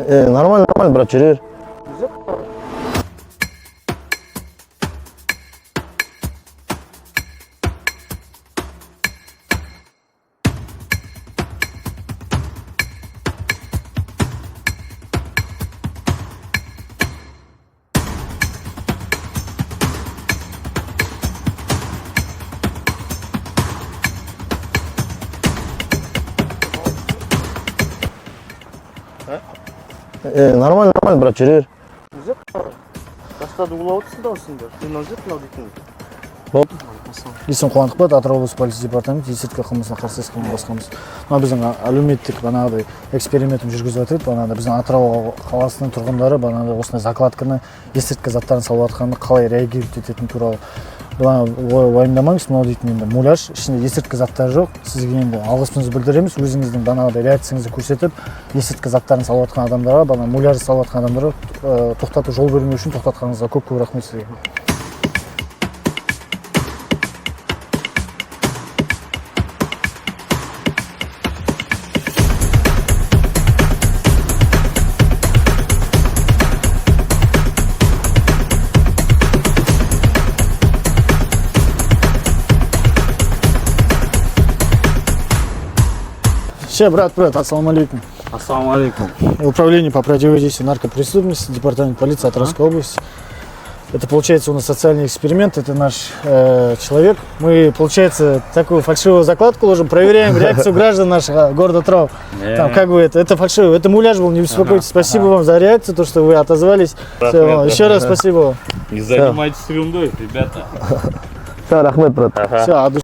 Нормально, нормально, брат, жүре бер. Нормально, нормально, брат, жүре бер. Жастарды улап отырсың да осында. Қиналып жүр, мынау дейтін. Боп. Есім Қуандықбек, Атырау облысы полиция департаменті есірткі қылмысына қарсы іс-қимыл басқармасы. Мына біздің әлеуметтік бағанағыдай экспериментін жүргізіп жатыр. Бағанағыдай біздің Атырау қаласының тұрғындары бағанағыдай осындай закладканы есірткі заттарын салып жатқанына қалай реагировать ететіні туралы уайымдамаңыз. Мынау дейтін енді муляж, ішінде есірткі заттары жоқ. Сізге енді алғысымызды білдіреміз. Өзіңіздің бағанағыдай реакцияңызды көрсетіп, есірткі заттарын салып жатқан адамдарға, бағана муляжды салып жатқан адамдарға тоқтату жол бермеу үшін тоқтатқаныңызға көп рахмет сізге. Брат, ассаламу алейкум. Ассаламу алейкум. Управление по противодействию наркопреступности, департамент полиции Атырауской области. Это получается у нас социальный эксперимент, это наш человек. Мы, получается, такую фальшивую закладку ложим, проверяем реакцию граждан нашего города Атырау. Там, как бы это фальшивый, это муляж был, не беспокойтесь. Спасибо вам за реакцию, то, что вы отозвались. Все, еще раз спасибо вам. Не занимайтесь ерундой, ребята. Все, рахмет, брат. Все,